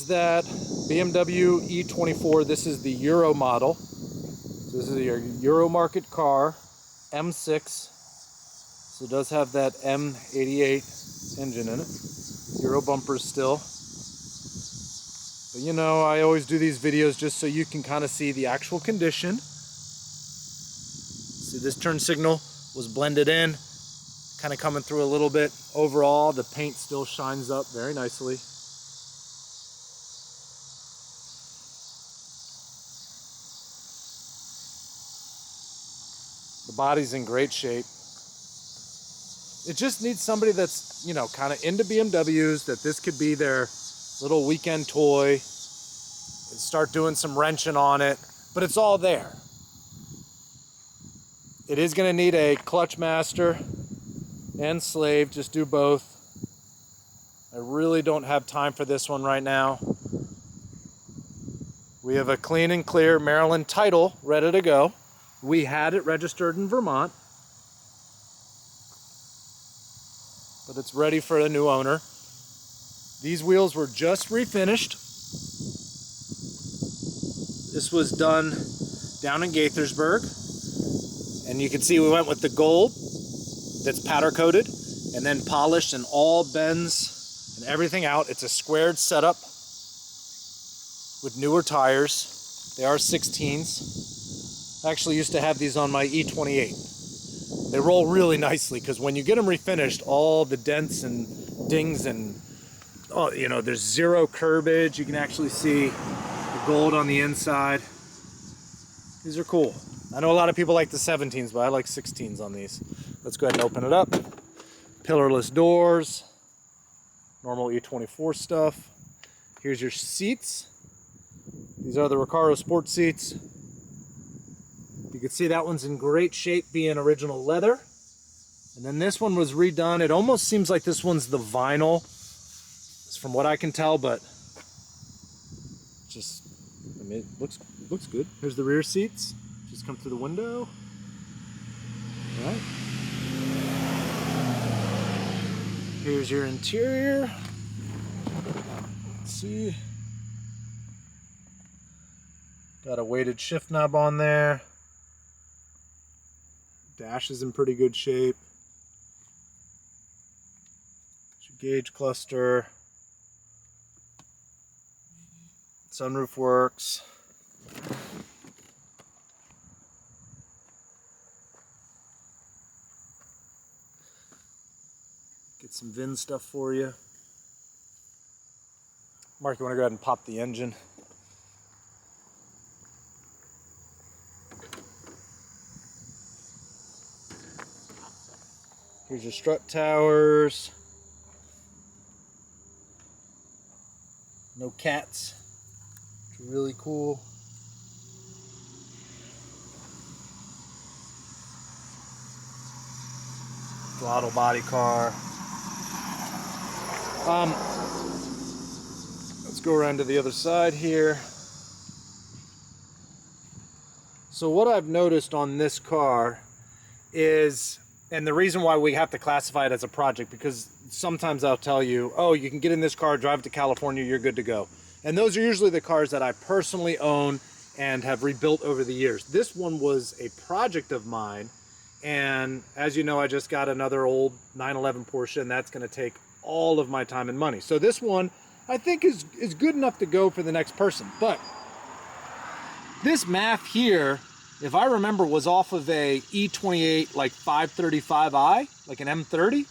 is that BMW E24. This is the Euro model. So this is your Euro market car, M6. So it does have that M88 engine in it. Euro bumpers still. But you know, I always do these videos just so you can kind of see the actual condition. See, this turn signal was blended in, kind of coming through a little bit. Overall, the paint still shines up very nicely. The body's in great shape. It just needs somebody that's, you know, kind of into BMWs, that this could be their little weekend toy, start doing some wrenching on it, but it's all there. It is going to need a clutch master and slave, just do both. I really don't have time for this one right now. We have a clean and clear Maryland title ready to go. We had it registered in Vermont, but it's ready for a new owner. These wheels were just refinished. This was done down in Gaithersburg, and you can see we went with the gold that's powder coated and then polished, and all bends and everything out. It's a squared setup with newer tires. They are 16s. I actually used to have these on my E28. They roll really nicely because when you get them refinished, all the dents and dings and, oh, you know, there's zero curbage. You can actually see the gold on the inside. These are cool. I know a lot of people like the 17s, but I like 16s on these. Let's go ahead and open it up. Pillarless doors, normal E24 stuff. Here's your seats. These are the Recaro sport seats. You can see that one's in great shape, being original leather. And then this one was redone. It almost seems like this one's the vinyl, from what I can tell, but just, I mean, it looks good. Here's the rear seats. Just come through the window. All right. Here's your interior. Let's see. Got a weighted shift knob on there. Dash is in pretty good shape. Gauge cluster. Sunroof works. Get some VIN stuff for you. Mark, you want to go ahead and pop the engine? Here's your strut towers. No cats, which are really cool. Throttle body car. Let's go around to the other side here. So what I've noticed on this car is, and the reason why we have to classify it as a project, because sometimes I'll tell you, oh, you can get in this car, drive it to California, you're good to go. And those are usually the cars that I personally own and have rebuilt over the years. This one was a project of mine, and as you know, I just got another old 911 Porsche, and that's gonna take all of my time and money. So this one, I think is good enough to go for the next person. But this math here, if I remember, was off of a E28 like 535i, like an M30.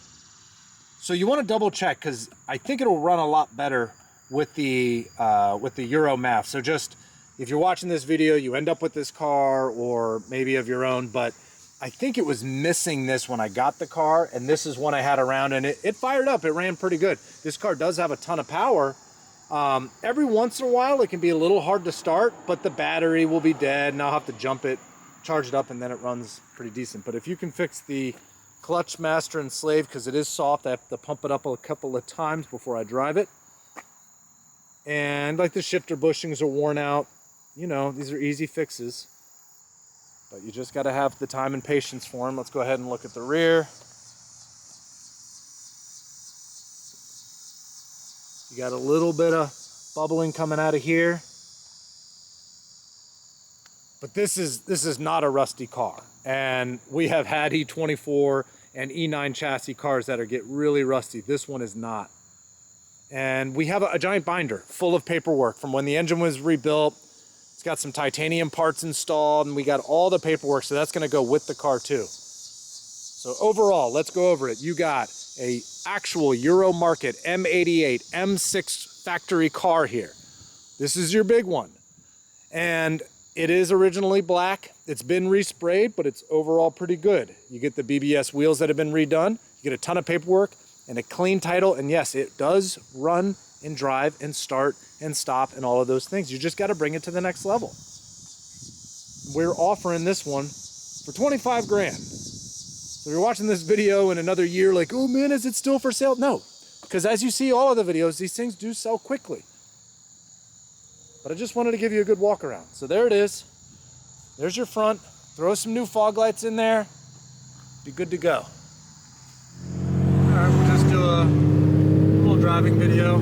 So you want to double check, because I think it'll run a lot better with the Euro math. So just, if you're watching this video, you end up with this car, or maybe of your own, but I think it was missing this when I got the car, and this is one I had around, and it fired up. It ran pretty good. This car does have a ton of power. Every once in a while it can be a little hard to start, but the battery will be dead and I'll have to jump it, charge it up, and then it runs pretty decent. But if you can fix the clutch master and slave, because it is soft, I have to pump it up a couple of times before I drive it. And like the shifter bushings are worn out, you know, these are easy fixes, but you just got to have the time and patience for them. Let's go ahead and look at the rear. You got a little bit of bubbling coming out of here. But this is not a rusty car. And we have had E24 and E9 chassis cars that get really rusty. This one is not. And we have a giant binder full of paperwork from when the engine was rebuilt. It's got some titanium parts installed, and we got all the paperwork, so that's gonna go with the car too. So overall, let's go over it. You got a actual Euro market M88 M6 factory car here. This is your big one. And it is originally black. It's been resprayed, but it's overall pretty good. You get the BBS wheels that have been redone. You get a ton of paperwork and a clean title. And yes, it does run and drive and start and stop and all of those things. You just got to bring it to the next level. We're offering this one for 25 grand. So if you're watching this video in another year like, oh man, is it still for sale? No, because as you see all of the videos, these things do sell quickly. But I just wanted to give you a good walk around. So there it is. There's your front. Throw some new fog lights in there. Be good to go. All right, we'll just do a little driving video.